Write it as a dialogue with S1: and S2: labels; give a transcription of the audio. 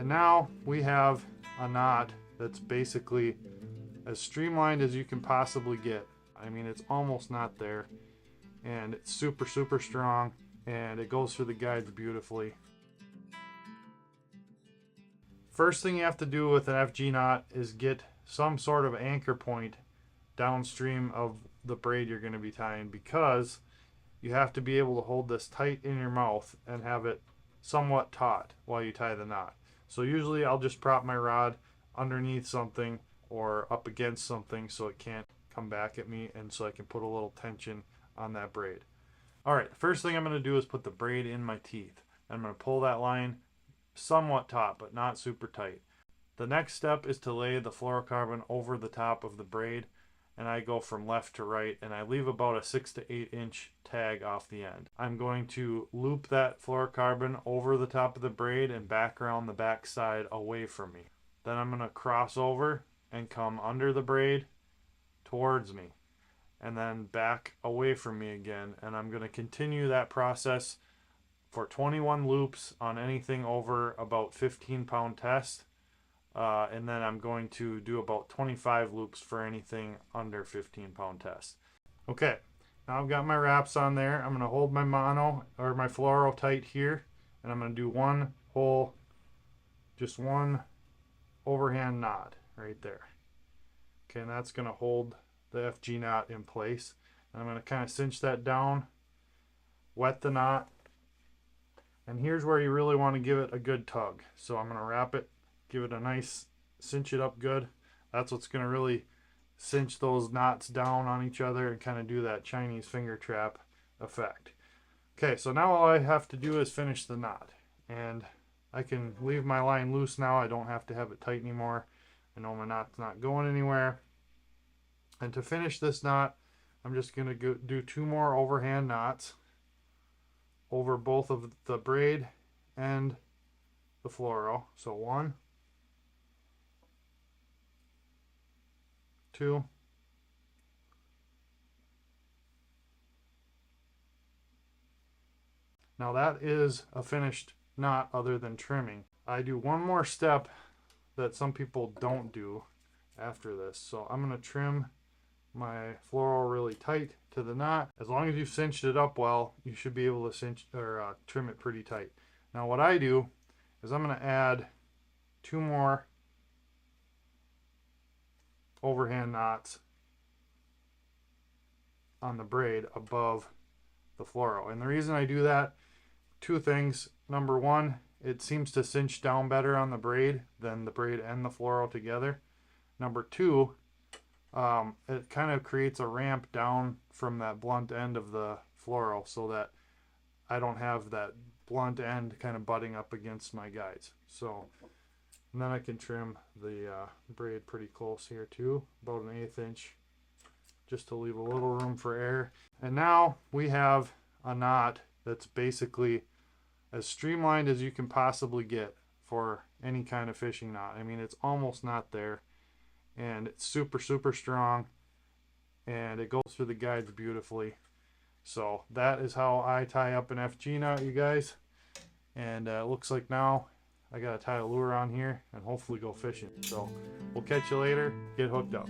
S1: And now we have a knot that's basically as streamlined as you can possibly get. I mean, it's almost not there, and it's super strong, and it goes through the guides beautifully. First thing you have to do with an FG knot is get some sort of anchor point downstream of the braid you're going to be tying, because you have to be able to hold this tight in your mouth and have it somewhat taut while you tie the knot. So usually I'll just prop my rod underneath something or up against something so it can't come back at me, and so I can put a little tension on that braid. Alright, first thing I'm going to do is put the braid in my teeth. I'm going to pull that line somewhat taut, but not super tight. The next step is to lay the fluorocarbon over the top of the braid, and I go from left to right, and I leave about a 6 to 8 inch tag off the end. I'm going to loop that fluorocarbon over the top of the braid and back around the back side away from me. Then I'm going to cross over and come under the braid towards me, and then back away from me again, and I'm going to continue that process for 21 loops on anything over about 15-pound test. And then I'm going to do about 25 loops for anything under 15-pound test. Okay, now I've got my wraps on there. I'm going to hold my mono or my fluoro tight here, and I'm going to do one whole, just one overhand knot right there. Okay, and that's going to hold the FG knot in place. And I'm going to kind of cinch that down, wet the knot, and here's where you really want to give it a good tug. So I'm going to wrap it, give it a nice, cinch it up good. That's what's going to really cinch those knots down on each other and kind of do that Chinese finger trap effect. Okay, so now all I have to do is finish the knot, and I can leave my line loose now. I don't have to have it tight anymore. I know my knot's not going anywhere. And to finish this knot, I'm just going to do 2 more overhand knots over both of the braid and the fluoro. So 1, 2, now that is a finished knot other than trimming. I do one more step that some people don't do after this. So I'm going to trim my fluoro really tight to the knot. As long as you've cinched it up well, you should be able to cinch or trim it pretty tight. Now what I do is I'm going to add 2 more overhand knots on the braid above the fluoro. And the reason I do that, 2 things. Number 1, it seems to cinch down better on the braid than the braid and the fluoro together. Number 2, it kind of creates a ramp down from that blunt end of the fluoro so that I don't have that blunt end kind of butting up against my guides. So, and then I can trim the braid pretty close here too, about an 1/8 inch, just to leave a little room for air. And now we have a knot that's basically as streamlined as you can possibly get for any kind of fishing knot. I mean, it's almost not there, and it's super strong, and it goes through the guides beautifully. So that is how I tie up an FG knot, you guys. And it looks like now I gotta tie a lure on here and hopefully go fishing. So we'll catch you later. Get hooked up.